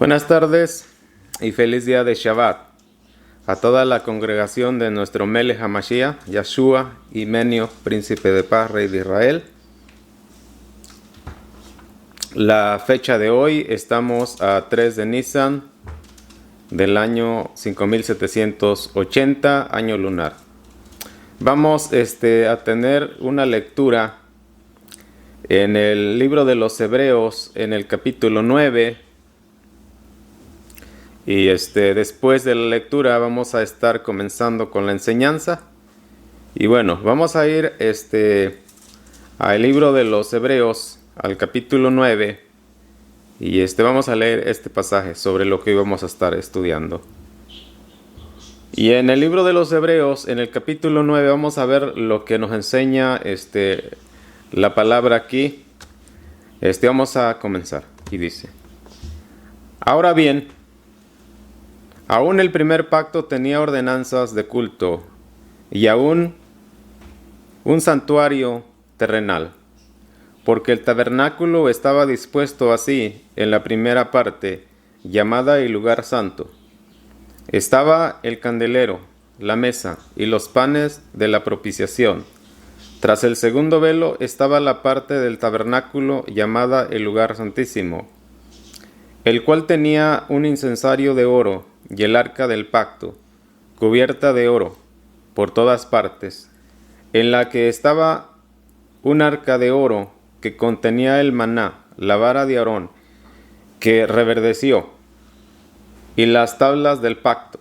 Buenas tardes y feliz día de Shabbat a toda la congregación de nuestro Melech HaMashiach, Yahshua y Menio, Príncipe de Paz, Rey de Israel. La fecha de hoy, estamos a 3 de Nisan del año 5780, año lunar. Vamos a tener una lectura en el libro de los Hebreos, en el capítulo 9. Y después de la lectura vamos a estar comenzando con la enseñanza. Y bueno, vamos a ir al libro de los Hebreos, al capítulo 9. Y vamos a leer este pasaje sobre lo que hoy vamos a estar estudiando. Y en el libro de los Hebreos, en el capítulo 9, vamos a ver lo que nos enseña la palabra aquí. Vamos a comenzar. Y dice: ahora bien, aún el primer pacto tenía ordenanzas de culto y aún un santuario terrenal, porque el tabernáculo estaba dispuesto así en la primera parte, llamada el lugar santo. Estaba el candelero, la mesa y los panes de la propiciación. Tras el segundo velo estaba la parte del tabernáculo llamada el lugar santísimo, el cual tenía un incensario de oro y el arca del pacto, cubierta de oro por todas partes, en la que estaba un arca de oro que contenía el maná, la vara de Aarón, que reverdeció, y las tablas del pacto.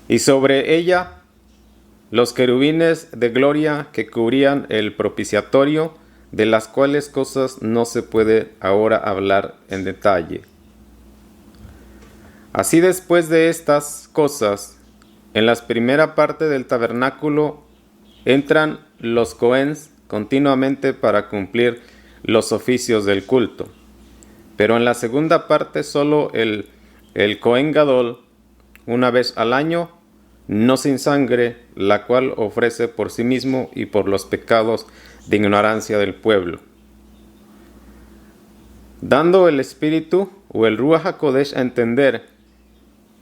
Y sobre ella los querubines de gloria que cubrían el propiciatorio, de las cuales cosas no se puede ahora hablar en detalle. Así, después de estas cosas, en la primera parte del tabernáculo entran los Cohens continuamente para cumplir los oficios del culto. Pero en la segunda parte solo el Cohen Gadol, una vez al año, no sin sangre, la cual ofrece por sí mismo y por los pecados de ignorancia del pueblo, dando el Espíritu o el Ruach HaKodesh a entender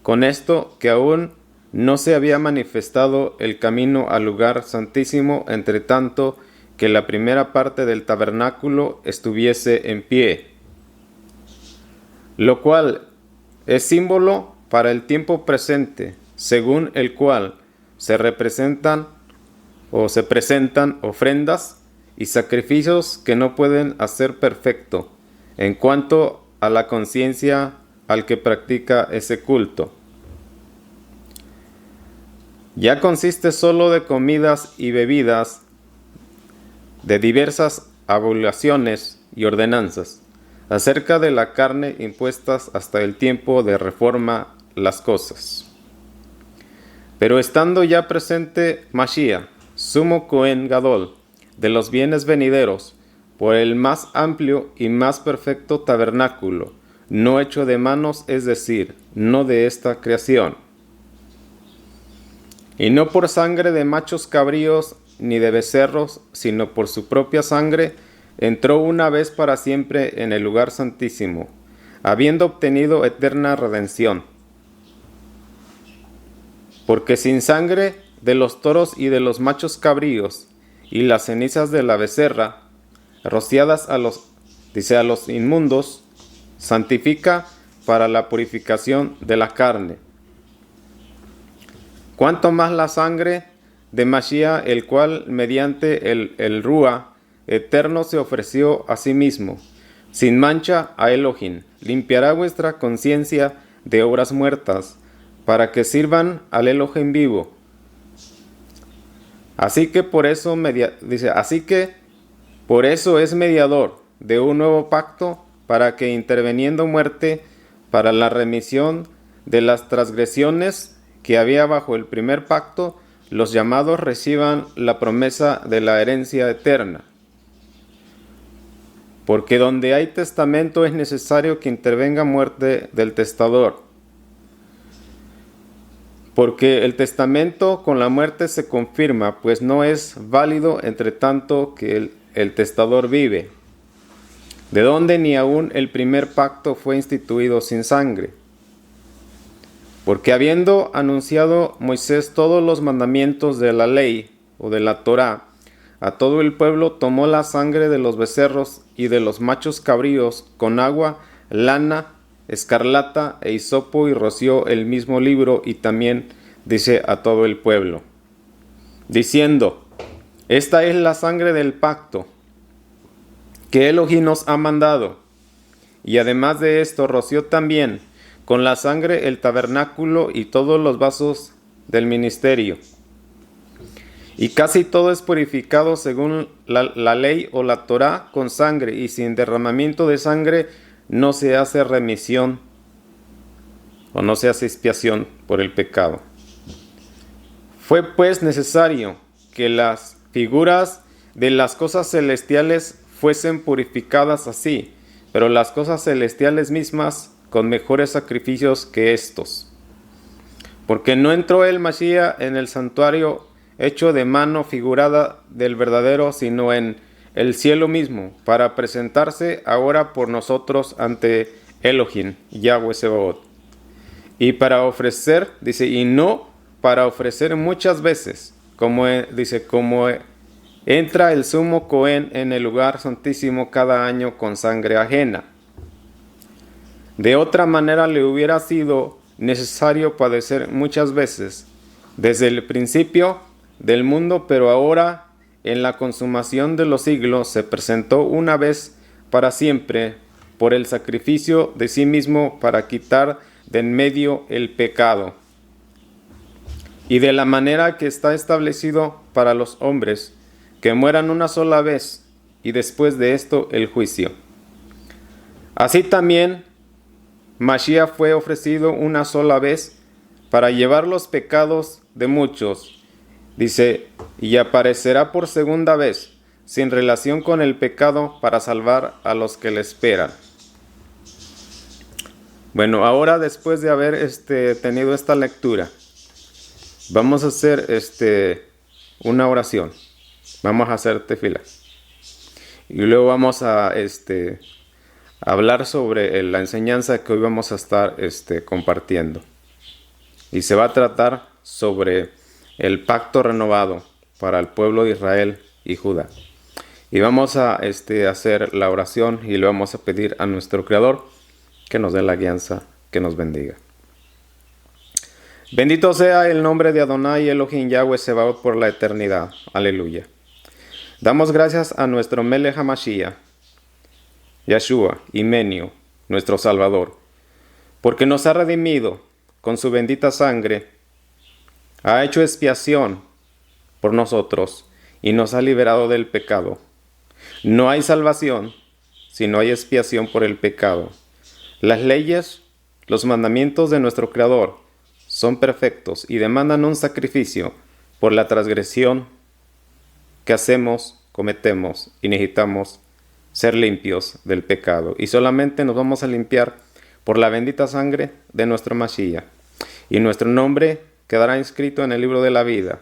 con esto que aún no se había manifestado el camino al lugar santísimo, entre tanto que la primera parte del tabernáculo estuviese en pie, lo cual es símbolo para el tiempo presente, según el cual se presentan ofrendas y sacrificios que no pueden hacer perfecto en cuanto a la conciencia al que practica ese culto. Ya consiste solo de comidas y bebidas, de diversas abluciones y ordenanzas, acerca de la carne impuestas hasta el tiempo de reforma las cosas. Pero estando ya presente Mashiach, sumo Cohen Gadol, de los bienes venideros, por el más amplio y más perfecto tabernáculo, no hecho de manos, es decir, no de esta creación, y no por sangre de machos cabríos ni de becerros, sino por su propia sangre, entró una vez para siempre en el lugar santísimo, habiendo obtenido eterna redención. Porque sin sangre de los toros y de los machos cabríos, y las cenizas de la becerra, rociadas a los inmundos, santifica para la purificación de la carne. Cuanto más la sangre de Mashiach, el cual mediante el Ruach eterno se ofreció a sí mismo, sin mancha a Elohim, limpiará vuestra conciencia de obras muertas, para que sirvan al Elohim vivo. Así que por eso es mediador de un nuevo pacto, para que interviniendo muerte para la remisión de las transgresiones que había bajo el primer pacto, los llamados reciban la promesa de la herencia eterna. Porque donde hay testamento es necesario que intervenga muerte del testador. Porque el testamento con la muerte se confirma, pues no es válido entre tanto que el testador vive. de donde ni aun el primer pacto fue instituido sin sangre. Porque habiendo anunciado Moisés todos los mandamientos de la ley o de la Torá, a todo el pueblo tomó la sangre de los becerros y de los machos cabríos con agua, lana, escarlata e hisopo y roció el mismo libro y también dice a todo el pueblo, diciendo, esta es la sangre del pacto que Elohim nos ha mandado. Y además de esto roció también con la sangre el tabernáculo y todos los vasos del ministerio. Y casi todo es purificado según la ley o la Torá con sangre, y sin derramamiento de sangre no se hace remisión o no se hace expiación por el pecado. Fue pues necesario que las figuras de las cosas celestiales fuesen purificadas así, pero las cosas celestiales mismas con mejores sacrificios que estos. Porque no entró el Mashiach en el santuario hecho de mano figurada del verdadero, sino en el cielo mismo, para presentarse ahora por nosotros ante Elohim, Yahweh Sebaot. Y para ofrecer, dice, y no para ofrecer muchas veces, como entra el sumo Cohen en el lugar santísimo cada año con sangre ajena. De otra manera le hubiera sido necesario padecer muchas veces, desde el principio del mundo, pero ahora, en la consumación de los siglos, se presentó una vez para siempre por el sacrificio de sí mismo para quitar de en medio el pecado. Y de la manera que está establecido para los hombres, que mueran una sola vez, y después de esto el juicio. Así también Mashiach fue ofrecido una sola vez para llevar los pecados de muchos. Dice, y aparecerá por segunda vez, sin relación con el pecado, para salvar a los que le esperan. Bueno, ahora después de haber tenido esta lectura, vamos a hacer una oración. Vamos a hacer tefila. Y luego vamos a hablar sobre la enseñanza que hoy vamos a estar compartiendo. Y se va a tratar sobre el pacto renovado para el pueblo de Israel y Judá. Y vamos a hacer la oración y le vamos a pedir a nuestro Creador que nos dé la guianza, que nos bendiga. Bendito sea el nombre de Adonai Elohim Yahweh Sebaot por la eternidad. Aleluya. Damos gracias a nuestro Melech HaMashiach, Yeshua y Menio, nuestro Salvador, porque nos ha redimido con su bendita sangre, ha hecho expiación por nosotros y nos ha liberado del pecado. No hay salvación si no hay expiación por el pecado. Las leyes, los mandamientos de nuestro Creador son perfectos y demandan un sacrificio por la transgresión que cometemos y necesitamos ser limpios del pecado. Y solamente nos vamos a limpiar por la bendita sangre de nuestro Mashiach. Y nuestro nombre quedará inscrito en el libro de la vida,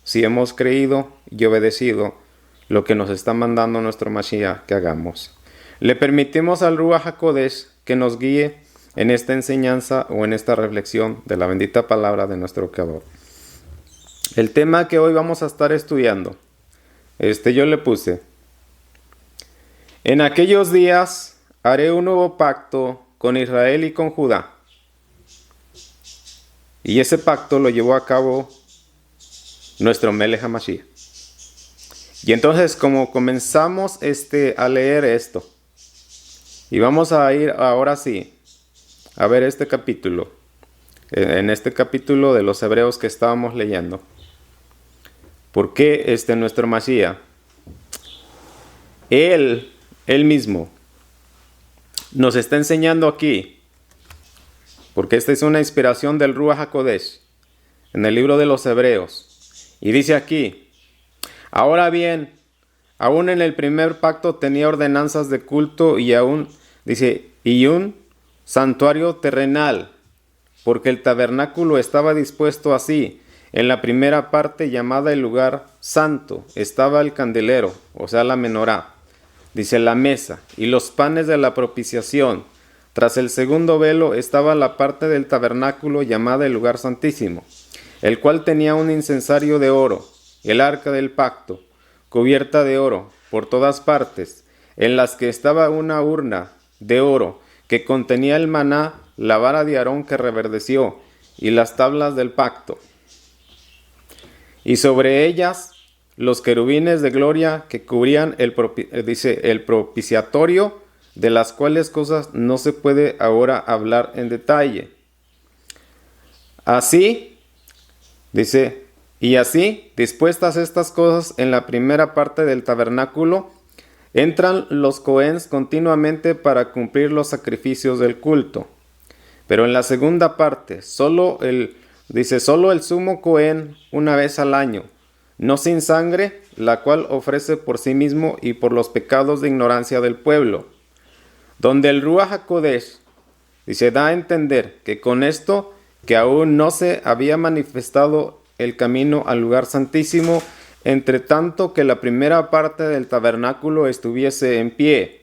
si hemos creído y obedecido lo que nos está mandando nuestro Mashiach que hagamos. Le permitimos al Ruach HaKodesh que nos guíe en esta enseñanza o en esta reflexión de la bendita palabra de nuestro Creador. El tema que hoy vamos a estar estudiando, yo le puse: en aquellos días haré un nuevo pacto con Israel y con Judá. Y ese pacto lo llevó a cabo nuestro Melech HaMashiach. Y entonces, como comenzamos a leer esto, y vamos a ir ahora sí a ver este capítulo, en este capítulo de los Hebreos que estábamos leyendo, ¿por qué nuestro Mashiach, Él mismo, nos está enseñando aquí? Porque esta es una inspiración del Ruach HaKodesh en el libro de los Hebreos. Y dice aquí: ahora bien, aún en el primer pacto tenía ordenanzas de culto y aún, dice, y un santuario terrenal, porque el tabernáculo estaba dispuesto así. En la primera parte, llamada el lugar santo, estaba el candelero, o sea la menorá, dice la mesa y los panes de la propiciación. Tras el segundo velo estaba la parte del tabernáculo llamada el lugar santísimo, el cual tenía un incensario de oro, el arca del pacto, cubierta de oro por todas partes, en las que estaba una urna de oro que contenía el maná, la vara de Aarón que reverdeció, y las tablas del pacto. Y sobre ellas los querubines de gloria que cubrían el propiciatorio, de las cuales cosas no se puede ahora hablar en detalle. Así, y así, dispuestas estas cosas en la primera parte del tabernáculo, entran los cohéns continuamente para cumplir los sacrificios del culto. Pero en la segunda parte, solo el sumo cohen una vez al año, no sin sangre, la cual ofrece por sí mismo y por los pecados de ignorancia del pueblo. Donde el Ruach HaKodesh, da a entender que con esto, que aún no se había manifestado el camino al lugar santísimo, entre tanto que la primera parte del tabernáculo estuviese en pie,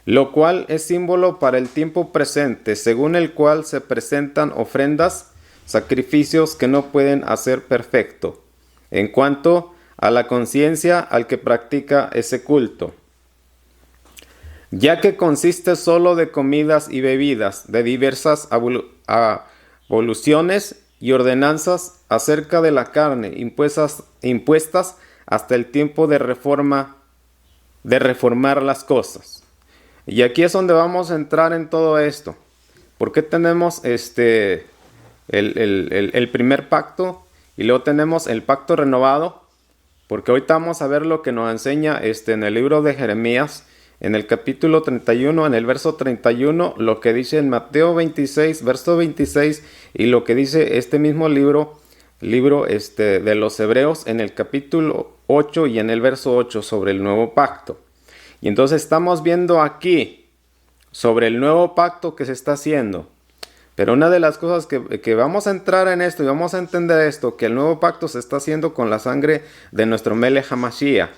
lo cual es símbolo para el tiempo presente, según el cual se presentan ofrendas, sacrificios que no pueden hacer perfecto, en cuanto a la conciencia al que practica ese culto, ya que consiste solo de comidas y bebidas, de diversas abluciones y ordenanzas acerca de la carne, impuestas hasta el tiempo de reformar las cosas. Y aquí es donde vamos a entrar en todo esto. ¿Por qué tenemos el primer pacto y luego tenemos el pacto renovado? Porque ahorita vamos a ver lo que nos enseña en el libro de Jeremías, en el capítulo 31, en el verso 31, lo que dice en Mateo 26, verso 26, y lo que dice este mismo libro de los Hebreos en el capítulo 8 y en el verso 8 sobre el nuevo pacto. Y entonces estamos viendo aquí sobre el nuevo pacto que se está haciendo. Pero una de las cosas que vamos a entrar en esto y vamos a entender esto, que el nuevo pacto se está haciendo con la sangre de nuestro Melech HaMashiach,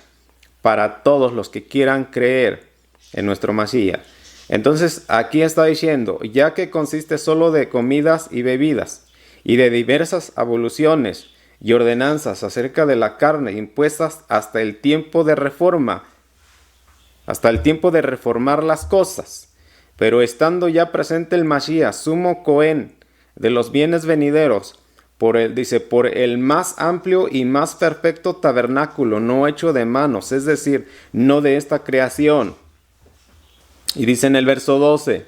para todos los que quieran creer en nuestro Mashiach. Entonces aquí está diciendo, ya que consiste solo de comidas y bebidas, y de diversas abluciones y ordenanzas acerca de la carne impuestas hasta el tiempo de reforma, hasta el tiempo de reformar las cosas, pero estando ya presente el Mashiach, sumo cohen de los bienes venideros, por el más amplio y más perfecto tabernáculo, no hecho de manos, es decir, no de esta creación. Y dice en el verso 12,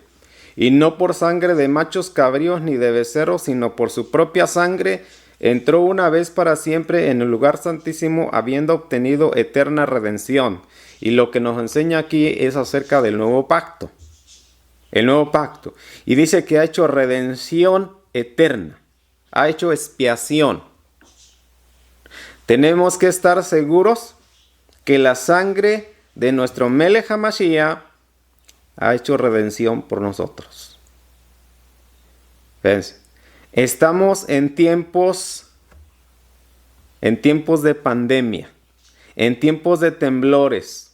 y no por sangre de machos cabríos ni de becerros, sino por su propia sangre, entró una vez para siempre en el lugar santísimo, habiendo obtenido eterna redención. Y lo que nos enseña aquí es acerca del nuevo pacto. El nuevo pacto. Y dice que ha hecho redención eterna. Ha hecho expiación. Tenemos que estar seguros que la sangre de nuestro Melech HaMashiach ha hecho redención por nosotros. Fíjense. Estamos en tiempos de pandemia, en tiempos de temblores.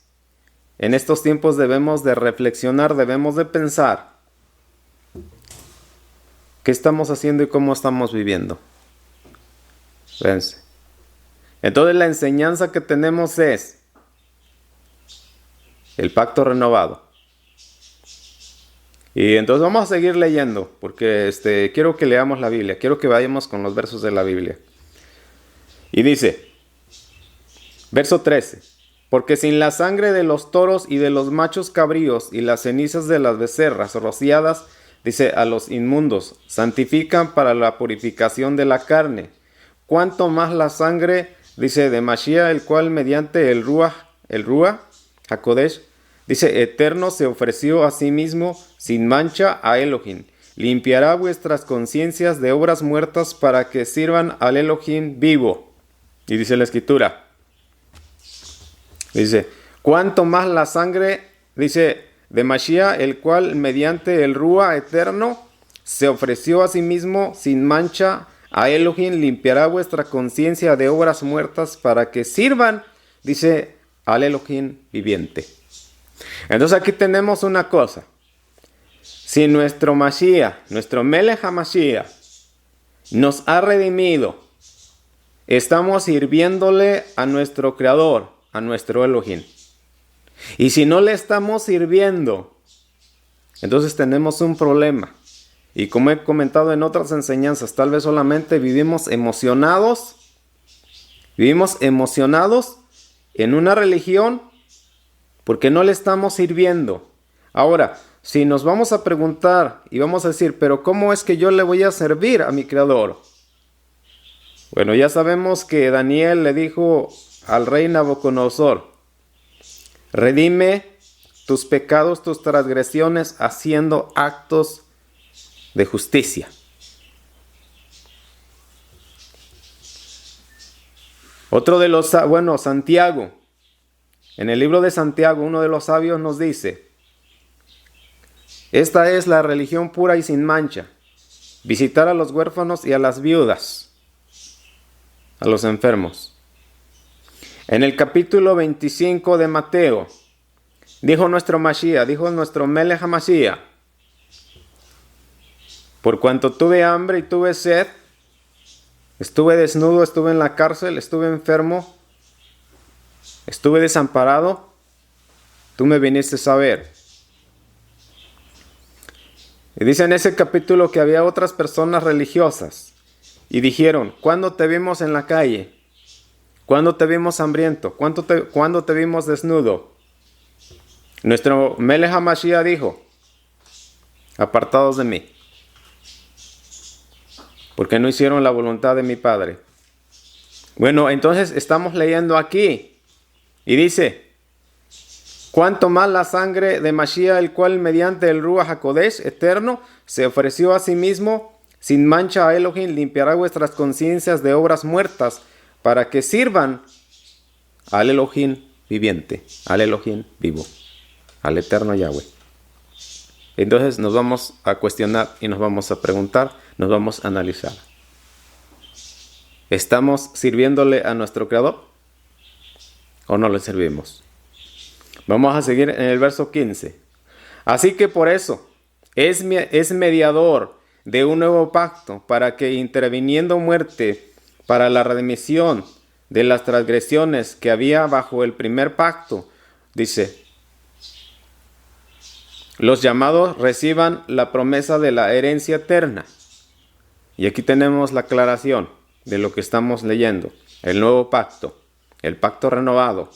En estos tiempos debemos de reflexionar, debemos de pensar qué estamos haciendo y cómo estamos viviendo. Fíjense. Entonces la enseñanza que tenemos es el pacto renovado. Y entonces vamos a seguir leyendo, porque quiero que leamos la Biblia, quiero que vayamos con los versos de la Biblia. Y dice, verso 13, porque sin la sangre de los toros y de los machos cabríos y las cenizas de las becerras rociadas, dice, a los inmundos, santifican para la purificación de la carne. Cuanto más la sangre, dice, de Mashiach, el cual mediante el Ruach HaKodesh, dice, eterno se ofreció a sí mismo sin mancha a Elohim. Limpiará vuestras conciencias de obras muertas para que sirvan al Elohim vivo. Y dice la escritura. Dice, cuanto más la sangre, dice, de Mashiach, el cual mediante el Ruach eterno se ofreció a sí mismo sin mancha a Elohim, limpiará vuestra conciencia de obras muertas para que sirvan, dice, al Elohim viviente. Entonces aquí tenemos una cosa. Si nuestro Mashiach, nuestro Melech HaMashiach, nos ha redimido, estamos sirviéndole a nuestro Creador, a nuestro Elohim. Y si no le estamos sirviendo, entonces tenemos un problema. Y como he comentado en otras enseñanzas, tal vez solamente vivimos emocionados en una religión porque no le estamos sirviendo. Ahora, si nos vamos a preguntar y vamos a decir, pero ¿cómo es que yo le voy a servir a mi Creador? Bueno, ya sabemos que Daniel le dijo al rey Nabucodonosor, redime tus pecados, tus transgresiones, haciendo actos de justicia. Otro de los, Santiago, en el libro de Santiago, uno de los sabios nos dice, esta es la religión pura y sin mancha, visitar a los huérfanos y a las viudas, a los enfermos. En el capítulo 25 de Mateo, dijo nuestro Mashiach, dijo nuestro Melech HaMashiach, por cuanto tuve hambre y tuve sed, estuve desnudo, estuve en la cárcel, estuve enfermo, estuve desamparado, tú me viniste a ver. Y dice en ese capítulo que había otras personas religiosas y dijeron, ¿cuándo te vimos en la calle? ¿Cuándo te vimos hambriento? ¿Cuándo te vimos desnudo? Nuestro Melech HaMashiach dijo, apartados de mí, porque no hicieron la voluntad de mi Padre. Bueno, entonces estamos leyendo aquí y dice, cuanto más la sangre de Mashiach, el cual mediante el Ruach HaKodesh eterno se ofreció a sí mismo sin mancha a Elohim, limpiará vuestras conciencias de obras muertas para que sirvan al Elohim viviente, al Elohim vivo, al eterno Yahweh. Entonces nos vamos a cuestionar y nos vamos a preguntar, nos vamos a analizar. ¿Estamos sirviéndole a nuestro Creador o no le servimos? Vamos a seguir en el verso 15. Así que por eso es mediador de un nuevo pacto para que interviniendo muerte para la remisión de las transgresiones que había bajo el primer pacto, dice, los llamados reciban la promesa de la herencia eterna. Y aquí tenemos la aclaración de lo que estamos leyendo, el nuevo pacto, el pacto renovado.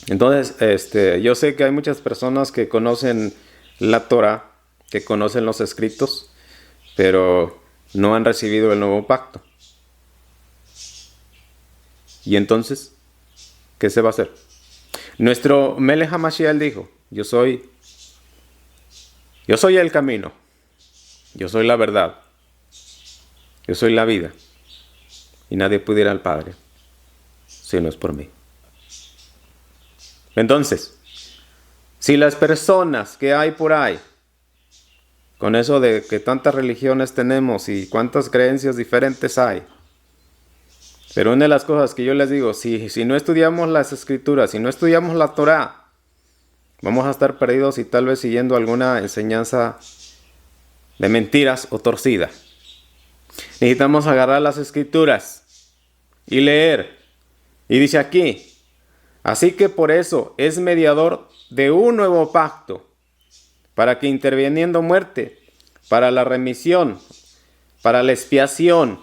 Entonces, yo sé que hay muchas personas que conocen la Torah, que conocen los escritos, pero no han recibido el nuevo pacto. Y entonces, ¿qué se va a hacer? Nuestro Melech HaMashiach dijo, yo soy el camino, yo soy la verdad, yo soy la vida, y nadie puede ir al Padre si no es por mí. Entonces, si las personas que hay por ahí, con eso de que tantas religiones tenemos y cuántas creencias diferentes hay, pero una de las cosas que yo les digo, si no estudiamos las escrituras, si no estudiamos la Torah, vamos a estar perdidos y tal vez siguiendo alguna enseñanza de mentiras o torcida. Necesitamos agarrar las escrituras y leer. Y dice aquí, así que por eso es mediador de un nuevo pacto, para que interviniendo muerte, para la remisión, para la expiación,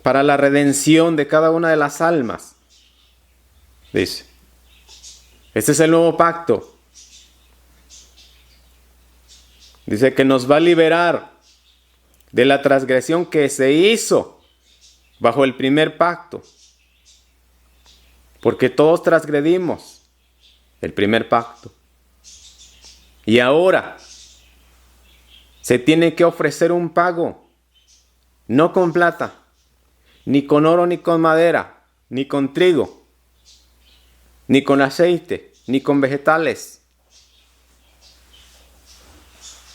para la redención de cada una de las almas. Dice, este es el nuevo pacto. Dice que nos va a liberar de la transgresión que se hizo bajo el primer pacto. Porque todos transgredimos el primer pacto. Y ahora se tiene que ofrecer un pago, no con plata, ni con oro, ni con madera, ni con trigo, ni con aceite, ni con vegetales,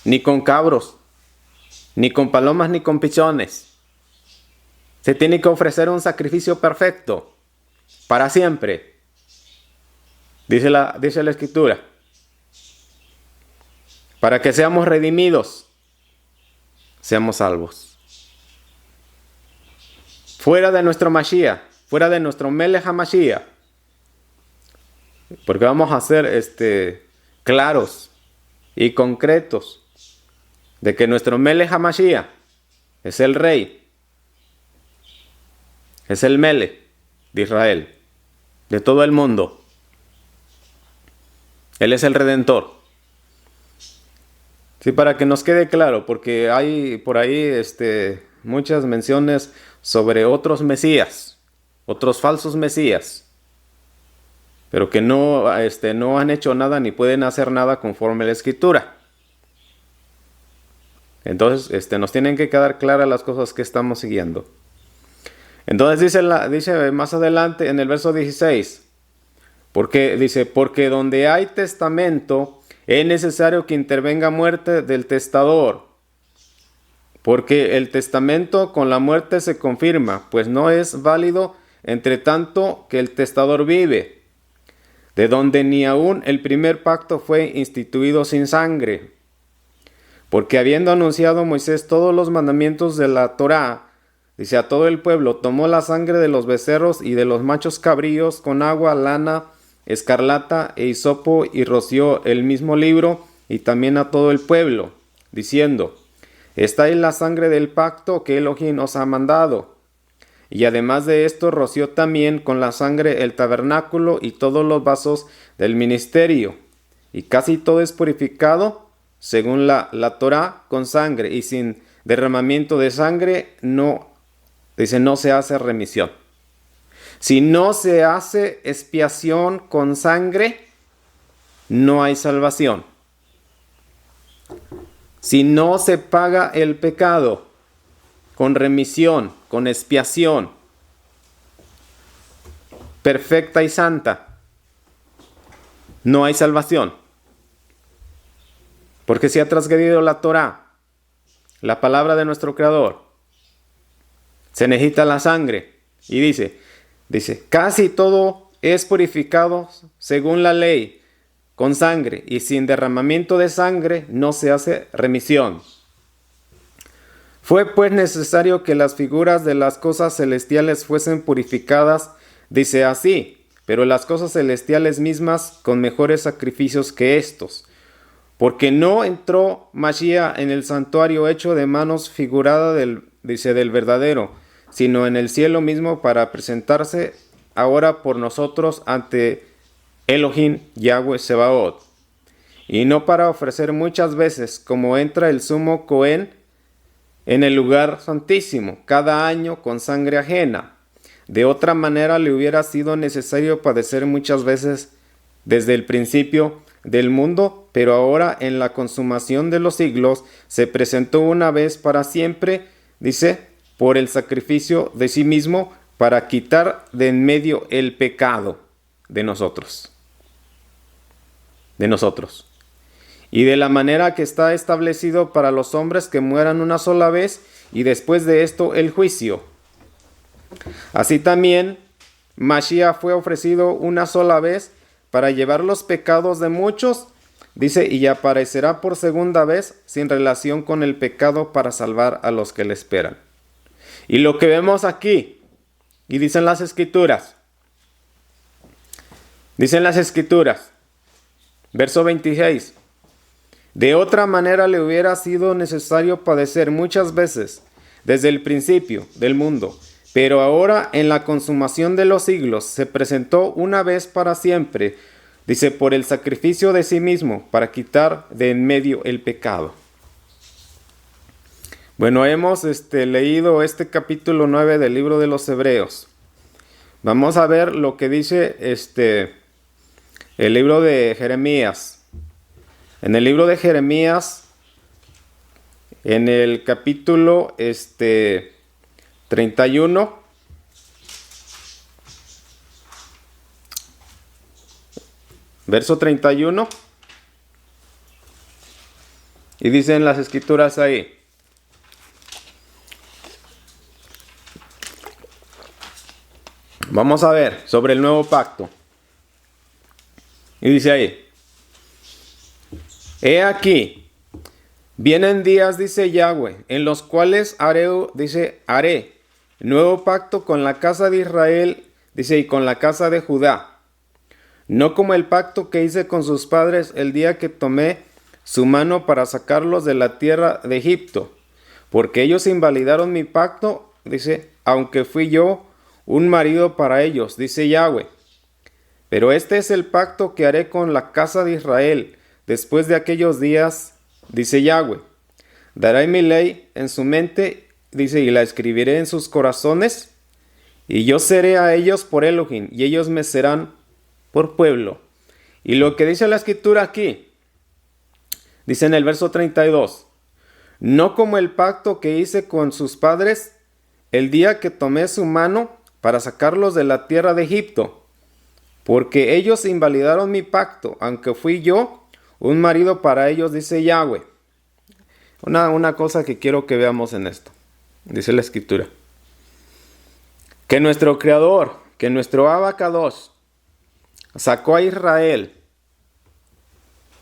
ni con cabros, ni con palomas, ni con pichones. Se tiene que ofrecer un sacrificio perfecto. para siempre. Dice la Escritura. Para que seamos redimidos, seamos salvos. Fuera de nuestro Mashiach, fuera de nuestro Melech HaMashiach. Porque vamos a ser claros y concretos de que nuestro Melech HaMashiach es el Rey, es el Melech de Israel, de todo el mundo. Él es el Redentor. Sí, para que nos quede claro, porque hay por ahí muchas menciones sobre otros mesías, otros falsos mesías, pero que no han hecho nada ni pueden hacer nada conforme a la Escritura. Entonces, nos tienen que quedar claras las cosas que estamos siguiendo. Entonces dice más adelante en el verso 16, porque donde hay testamento es necesario que intervenga muerte del testador, porque el testamento con la muerte se confirma, pues no es válido entre tanto que el testador vive, de donde ni aun el primer pacto fue instituido sin sangre. Porque habiendo anunciado Moisés todos los mandamientos de la Torá, dice a todo el pueblo, tomó la sangre de los becerros y de los machos cabríos con agua, lana, escarlata e hisopo y roció el mismo libro y también a todo el pueblo, diciendo, esta es la sangre del pacto que Elohim os ha mandado. Y además de esto roció también con la sangre el tabernáculo y todos los vasos del ministerio. Y casi todo es purificado, según la Torá, con sangre, y sin derramamiento de sangre no se hace remisión. Si no se hace expiación con sangre, no hay salvación. Si no se paga el pecado con remisión, con expiación perfecta y santa, no hay salvación. Porque se ha transgredido la Torá, la palabra de nuestro Creador. Se necesita la sangre. Y dice, casi todo es purificado según la ley, con sangre, y sin derramamiento de sangre no se hace remisión. Fue pues necesario que las figuras de las cosas celestiales fuesen purificadas, dice así, pero las cosas celestiales mismas con mejores sacrificios que estos. Porque no entró Mashiach en el santuario hecho de manos figurada del verdadero, sino en el cielo mismo para presentarse ahora por nosotros ante Elohim Yahweh Sebaot. Y no para ofrecer muchas veces, como entra el sumo Cohen en el lugar santísimo, cada año con sangre ajena. De otra manera le hubiera sido necesario padecer muchas veces desde el principio del mundo, pero ahora en la consumación de los siglos se presentó una vez para siempre, por el sacrificio de sí mismo, para quitar de en medio el pecado de nosotros. Y de la manera que está establecido para los hombres que mueran una sola vez, y después de esto el juicio. Así también Mashiach fue ofrecido una sola vez para llevar los pecados de muchos, y aparecerá por segunda vez sin relación con el pecado para salvar a los que le esperan. Y lo que vemos aquí, y dicen las Escrituras, verso 26, de otra manera le hubiera sido necesario padecer muchas veces desde el principio del mundo, pero ahora en la consumación de los siglos se presentó una vez para siempre, por el sacrificio de sí mismo, para quitar de en medio el pecado. Bueno, hemos leído este capítulo 9 del libro de los Hebreos. Vamos a ver lo que dice el libro de Jeremías. En el libro de Jeremías, en el capítulo 31, verso 31, y dicen las Escrituras ahí: Vamos a ver sobre el nuevo pacto. Y dice ahí, he aquí, vienen días, dice Yahweh, en los cuales haré nuevo pacto con la casa de Israel, dice, y con la casa de Judá. No como el pacto que hice con sus padres el día que tomé su mano para sacarlos de la tierra de Egipto, porque ellos invalidaron mi pacto, dice, aunque fui yo un marido para ellos, dice Yahweh. Pero este es el pacto que haré con la casa de Israel después de aquellos días, dice Yahweh. Daré mi ley en su mente, dice, y la escribiré en sus corazones, y yo seré a ellos por Elohim, y ellos me serán por pueblo. Y lo que dice la escritura aquí, dice en el verso 32, no como el pacto que hice con sus padres el día que tomé su mano para sacarlos de la tierra de Egipto, porque ellos invalidaron mi pacto, aunque fui yo un marido para ellos, dice Yahweh. Una cosa que quiero que veamos en esto, dice la escritura, que nuestro Creador, que nuestro Abacados sacó a Israel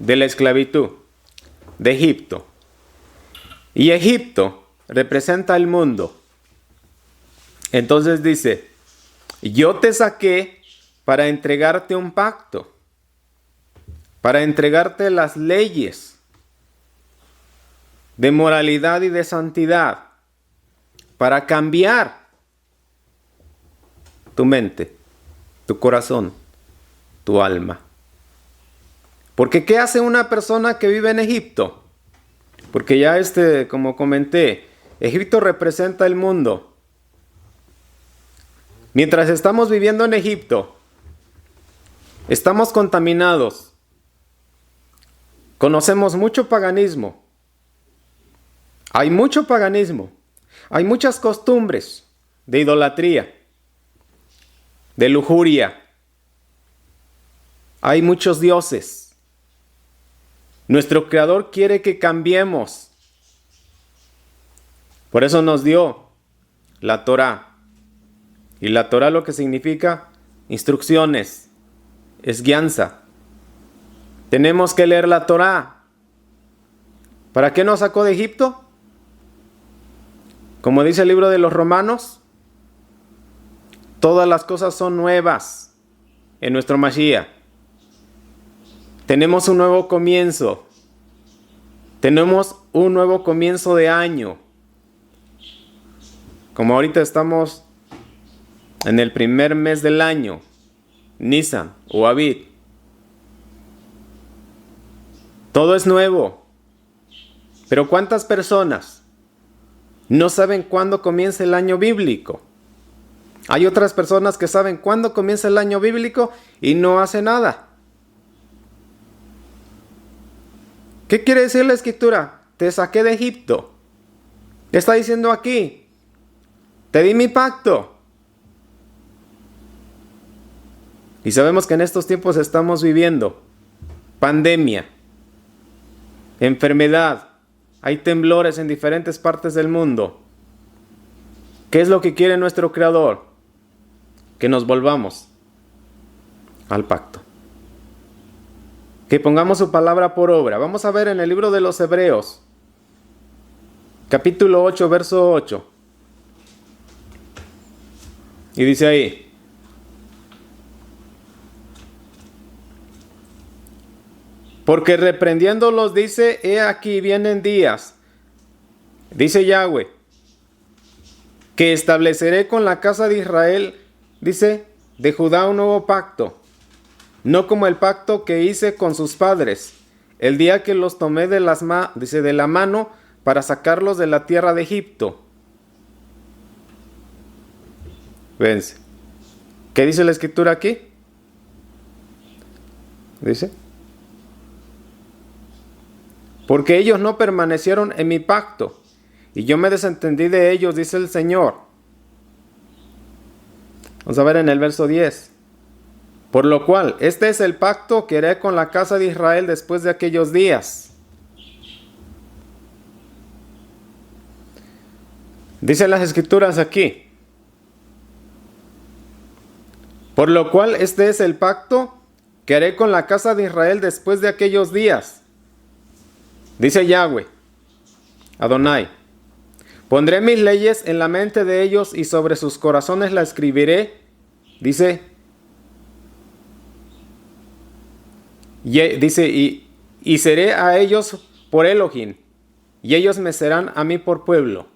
de la esclavitud de Egipto. Y Egipto representa el mundo. Entonces dice, yo te saqué para entregarte un pacto, para entregarte las leyes de moralidad y de santidad, para cambiar tu mente, tu corazón, tu alma. Porque ¿qué hace una persona que vive en Egipto? Porque ya como comenté, Egipto representa el mundo. Mientras estamos viviendo en Egipto, estamos contaminados. Conocemos mucho paganismo. Hay mucho paganismo. Hay muchas costumbres de idolatría, de lujuria. Hay muchos dioses. Nuestro Creador quiere que cambiemos. Por eso nos dio la Torá. Y la Torá lo que significa instrucciones, es guianza. Tenemos que leer la Torá. ¿Para qué nos sacó de Egipto? Como dice el libro de los Romanos, todas las cosas son nuevas en nuestro Mashiach. Tenemos un nuevo comienzo. Tenemos un nuevo comienzo de año. Como ahorita estamos en el primer mes del año, Nisan o Abid. Todo es nuevo. Pero ¿cuántas personas no saben cuándo comienza el año bíblico? Hay otras personas que saben cuándo comienza el año bíblico y no hacen nada. ¿Qué quiere decir la escritura? Te saqué de Egipto. ¿Qué está diciendo aquí? Te di mi pacto. Y sabemos que en estos tiempos estamos viviendo pandemia, enfermedad, hay temblores en diferentes partes del mundo. ¿Qué es lo que quiere nuestro Creador? Que nos volvamos al pacto. Que pongamos su palabra por obra. Vamos a ver en el libro de los Hebreos, capítulo 8, verso 8. Y dice ahí, porque reprendiéndolos dice, he aquí vienen días, dice Yahweh, que estableceré con la casa de Israel, dice, de Judá un nuevo pacto, no como el pacto que hice con sus padres, el día que los tomé de la mano para sacarlos de la tierra de Egipto. Fíjense, ¿qué dice la escritura aquí? Dice, porque ellos no permanecieron en mi pacto, y yo me desentendí de ellos, dice el Señor. Vamos a ver en el verso 10. Por lo cual, este es el pacto que haré con la casa de Israel después de aquellos días. Dicen las escrituras aquí, Por lo cual este es el pacto que haré con la casa de Israel después de aquellos días. Dice Yahweh, Adonai, pondré mis leyes en la mente de ellos y sobre sus corazones la escribiré. Dice, y seré a ellos por Elohim, y ellos me serán a mí por pueblo.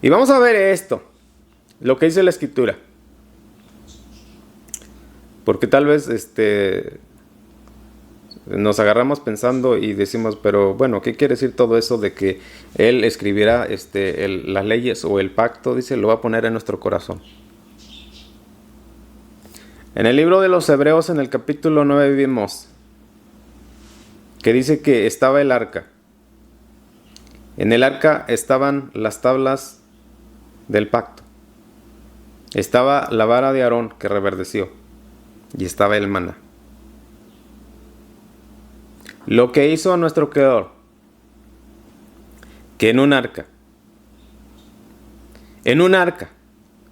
Y vamos a ver esto, lo que dice la Escritura. Porque tal vez nos agarramos pensando y decimos, pero bueno, ¿qué quiere decir todo eso de que Él escribirá las leyes o el pacto? Dice, lo va a poner en nuestro corazón. En el libro de los Hebreos, en el capítulo 9, vimos que dice que estaba el arca. En el arca estaban las tablas del pacto. Estaba la vara de Aarón que reverdeció. Y estaba el maná. Lo que hizo nuestro Creador, que en un arca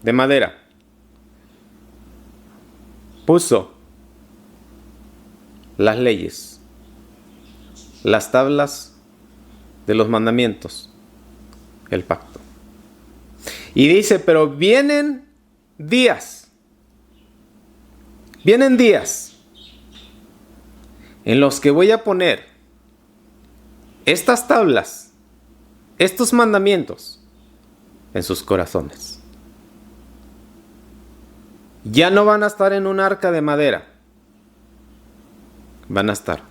de madera, puso las leyes, las tablas de los mandamientos, el pacto. Y dice, pero vienen días en los que voy a poner estas tablas, estos mandamientos en sus corazones. Ya no van a estar en un arca de madera, van a estar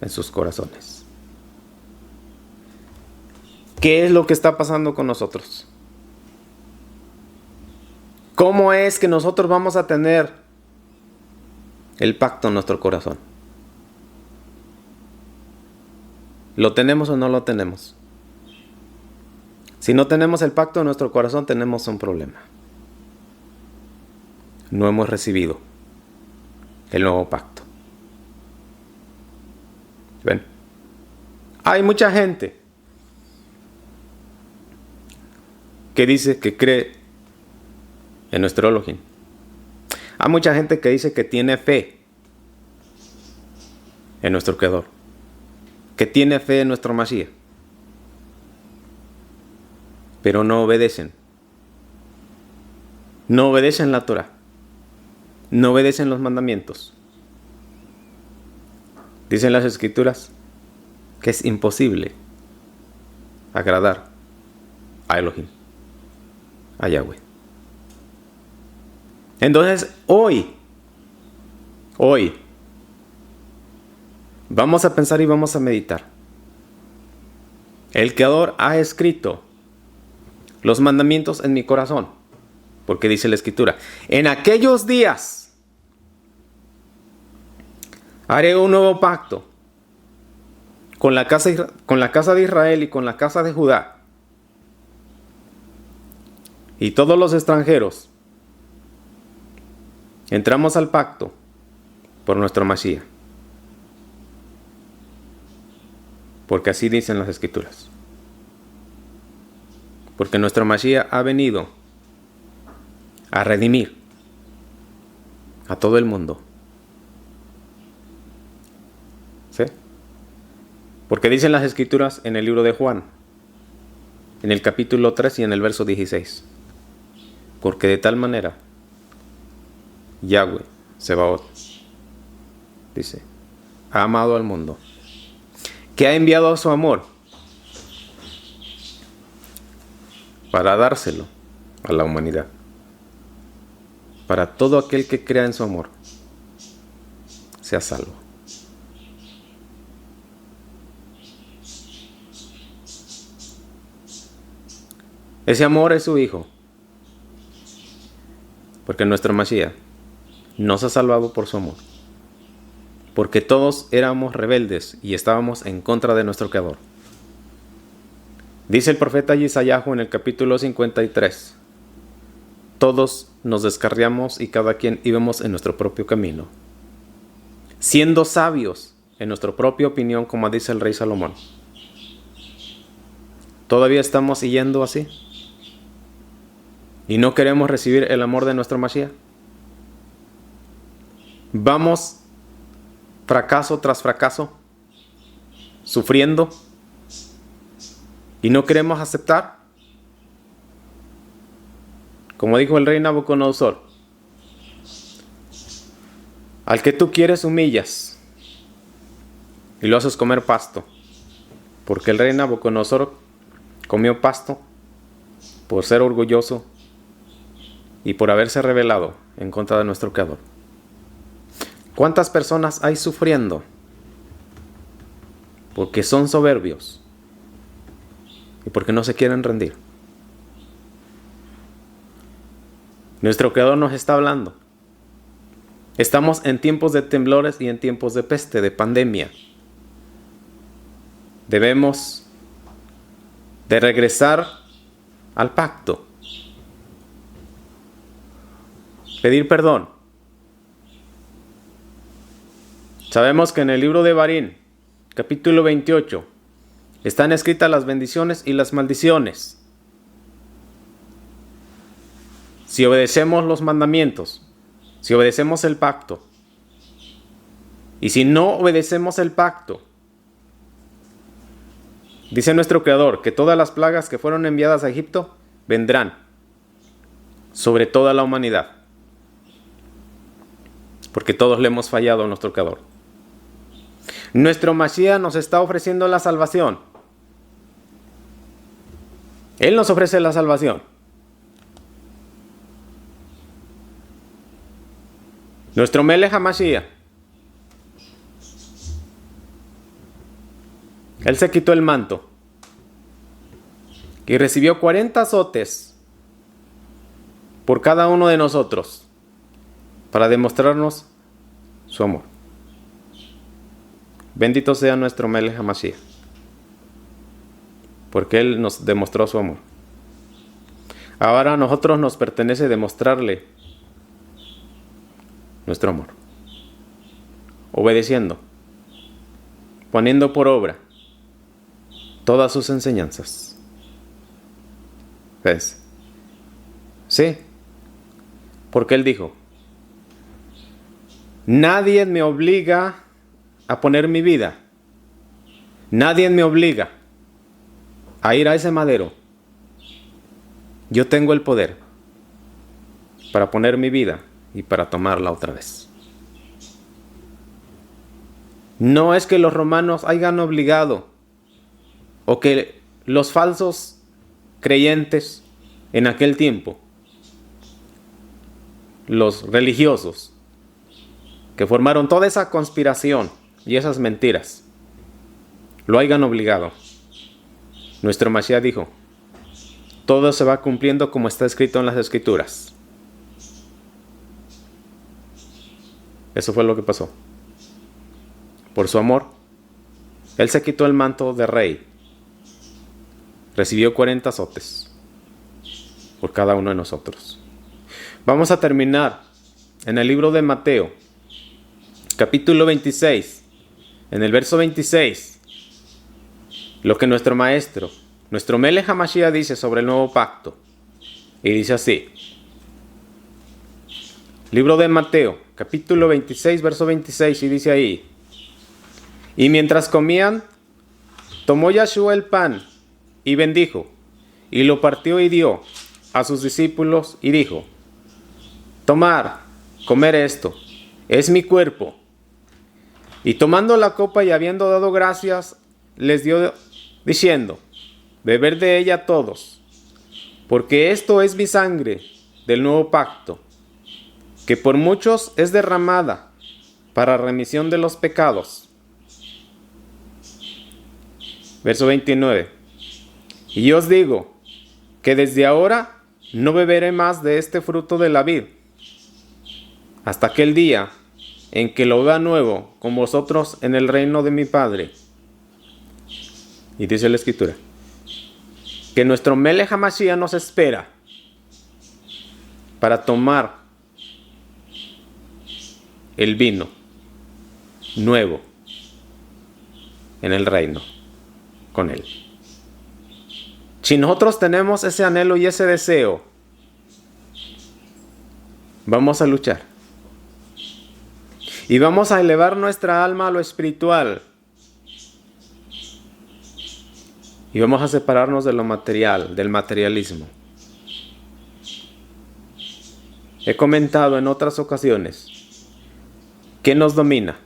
en sus corazones. ¿Qué es lo que está pasando con nosotros? ¿Cómo es que nosotros vamos a tener el pacto en nuestro corazón? ¿Lo tenemos o no lo tenemos? Si no tenemos el pacto en nuestro corazón, tenemos un problema. No hemos recibido el nuevo pacto. ¿Ven? Hay mucha gente que dice que cree en nuestro Elohim. Hay mucha gente que dice que tiene fe en nuestro Creador, que tiene fe en nuestro Mashiach, pero no obedecen. No obedecen la Torah. No obedecen los mandamientos. Dicen las Escrituras que es imposible agradar a Elohim, a Yahweh. Entonces, hoy, vamos a pensar y vamos a meditar. El Creador ha escrito los mandamientos en mi corazón, porque dice la Escritura, en aquellos días haré un nuevo pacto con la casa de Israel y con la casa de Judá, y todos los extranjeros entramos al pacto por nuestro Mashiach. Porque así dicen las Escrituras. Porque nuestro Mashiach ha venido a redimir a todo el mundo. ¿Sí? Porque dicen las Escrituras en el libro de Juan, en el capítulo 3 y en el verso 16. Porque de tal manera Yahweh Sebaot, dice, ha amado al mundo, que ha enviado su amor para dárselo a la humanidad, para todo aquel que crea en su amor sea salvo. Ese amor es su Hijo, porque nuestro Mashiach nos ha salvado por su amor, porque todos éramos rebeldes y estábamos en contra de nuestro Creador. Dice el profeta Isayahu en el capítulo 53, todos nos descarriamos y cada quien íbamos en nuestro propio camino, siendo sabios en nuestra propia opinión, como dice el rey Salomón. ¿Todavía estamos yendo así? y no queremos recibir el amor de nuestro Mashiach. Vamos fracaso tras fracaso, sufriendo, y no queremos aceptar. Como dijo el rey Nabucodonosor, al que tú quieres humillas y lo haces comer pasto, porque el rey Nabucodonosor comió pasto por ser orgulloso y por haberse rebelado en contra de nuestro Creador. ¿Cuántas personas hay sufriendo? Porque son soberbios y porque no se quieren rendir. Nuestro Creador nos está hablando. Estamos en tiempos de temblores y en tiempos de peste, de pandemia. Debemos de regresar al pacto. Pedir perdón. Sabemos que en el libro de Barín, capítulo 28, están escritas las bendiciones y las maldiciones. Si obedecemos los mandamientos, si obedecemos el pacto, y si no obedecemos el pacto, dice nuestro Creador que todas las plagas que fueron enviadas a Egipto vendrán sobre toda la humanidad, porque todos le hemos fallado a nuestro Creador. Nuestro Mashiach nos está ofreciendo la salvación. Él nos ofrece la salvación. Nuestro Melech HaMashiach, él se quitó el manto y recibió 40 azotes por cada uno de nosotros para demostrarnos su amor. Bendito sea nuestro Melech HaMashiach, porque él nos demostró su amor. Ahora a nosotros nos pertenece demostrarle nuestro amor, obedeciendo, poniendo por obra todas sus enseñanzas. ¿Ves? Sí, porque él dijo, nadie me obliga a poner mi vida, nadie me obliga a ir a ese madero. Yo tengo el poder para poner mi vida y para tomarla otra vez. No es que los romanos hayan obligado, o que los falsos creyentes en aquel tiempo, los religiosos, que formaron toda esa conspiración y esas mentiras, lo hayan obligado. Nuestro Mashiach dijo, todo se va cumpliendo como está escrito en las Escrituras. Eso fue lo que pasó. Por su amor, él se quitó el manto de rey. Recibió 40 azotes por cada uno de nosotros. Vamos a terminar en el libro de Mateo, capítulo 26, en el verso 26, lo que nuestro maestro, nuestro Melech HaMashiach dice sobre el nuevo pacto. Y dice así. Libro de Mateo, capítulo 26, verso 26, y dice ahí: y mientras comían, tomó Yahshua el pan y bendijo, y lo partió y dio a sus discípulos y dijo: tomad, comer esto, es mi cuerpo. Y tomando la copa y habiendo dado gracias, les dio diciendo: beber de ella todos, porque esto es mi sangre del nuevo pacto, que por muchos es derramada para remisión de los pecados. Verso 29. Y yo os digo que desde ahora no beberé más de este fruto de la vid, hasta aquel día en que lo vea nuevo con vosotros en el reino de mi Padre. Y dice la Escritura que nuestro Melech HaMashiach nos espera para tomar el vino nuevo en el reino con él. Si nosotros tenemos ese anhelo y ese deseo Vamos a luchar. Y vamos a elevar nuestra alma a lo espiritual. Y vamos a separarnos de lo material, del materialismo. He comentado en otras ocasiones, ¿qué nos domina?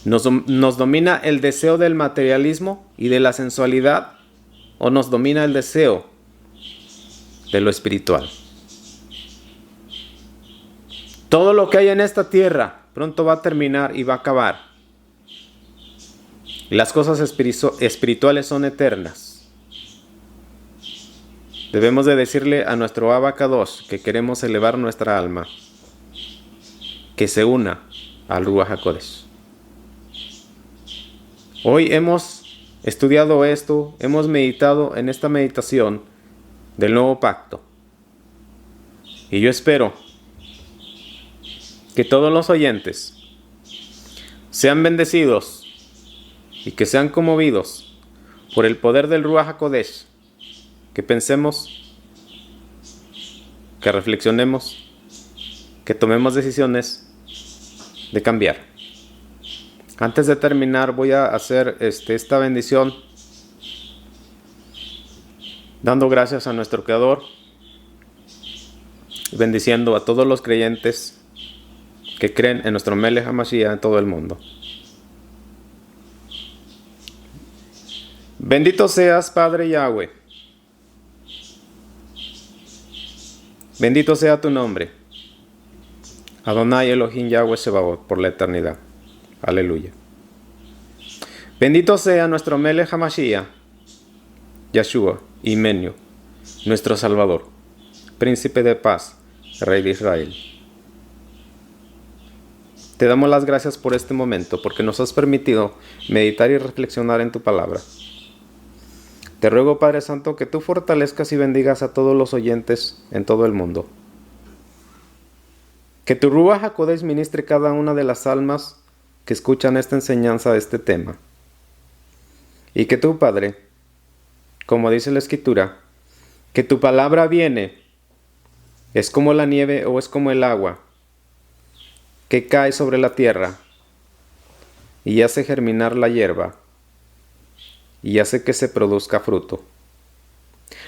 ¿Nos domina el deseo del materialismo y de la sensualidad? ¿O nos domina el deseo de lo espiritual? Todo lo que hay en esta tierra pronto va a terminar y va a acabar. Y las cosas espirituales son eternas. Debemos de decirle a nuestro Abacados que queremos elevar nuestra alma, que se una al Ruach HaKodesh. Hoy hemos estudiado esto, hemos meditado en esta meditación del nuevo pacto. Y yo espero que todos los oyentes sean bendecidos y que sean conmovidos por el poder del Ruach HaKodesh, que pensemos, que reflexionemos, que tomemos decisiones de cambiar. Antes de terminar voy a hacer esta bendición dando gracias a nuestro Creador, bendiciendo a todos los creyentes que creen en nuestro Melech HaMashiach en todo el mundo. Bendito seas, Padre Yahweh. Bendito sea tu nombre, Adonai Elohim Yahweh Sebaot, por la eternidad. Aleluya. Bendito sea nuestro Melech HaMashiach, Yeshua Imenio, nuestro Salvador, Príncipe de paz, Rey de Israel. Te damos las gracias por este momento, porque nos has permitido meditar y reflexionar en tu palabra. Te ruego, Padre Santo, que tú fortalezcas y bendigas a todos los oyentes en todo el mundo. Que tu Ruach HaKodesh ministre cada una de las almas que escuchan esta enseñanza de este tema. Y que tú, Padre, como dice la Escritura, que tu palabra viene, es como la nieve o es como el agua, que cae sobre la tierra y hace germinar la hierba y hace que se produzca fruto.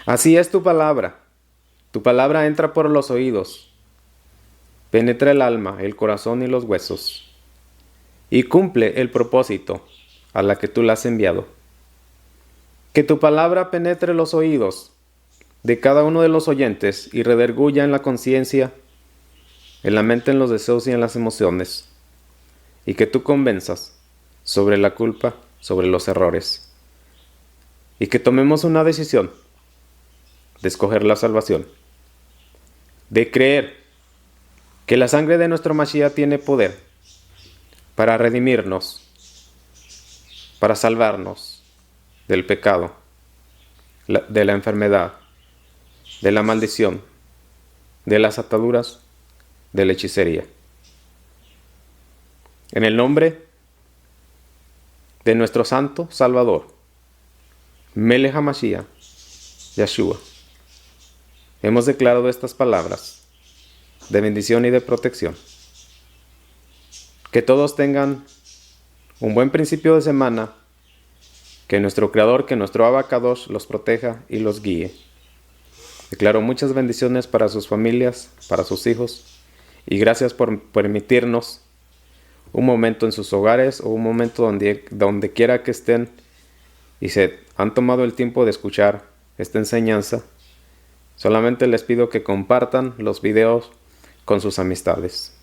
Así es tu palabra. Tu palabra entra por los oídos, penetra el alma, el corazón y los huesos, y cumple el propósito a la que tú la has enviado. Que tu palabra penetre los oídos de cada uno de los oyentes y redarguya en la conciencia, en la mente, en los deseos y en las emociones, y que tú convenzas sobre la culpa, sobre los errores, y que tomemos una decisión de escoger la salvación, de creer que la sangre de nuestro Mashiach tiene poder para redimirnos, para salvarnos del pecado, de la enfermedad, de la maldición, de las ataduras, de la hechicería. En el nombre de nuestro Santo Salvador, Melech HaMashiach, Yeshua, hemos declarado estas palabras de bendición y de protección. Que todos tengan un buen principio de semana, que nuestro Creador, que nuestro Abacados los proteja y los guíe. Declaro muchas bendiciones para sus familias, para sus hijos, y gracias por permitirnos un momento en sus hogares o un momento donde quiera que estén y se han tomado el tiempo de escuchar esta enseñanza. Solamente les pido que compartan los videos con sus amistades.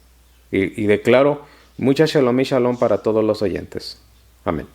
Y declaro mucha shalom y shalom para todos los oyentes. Amén.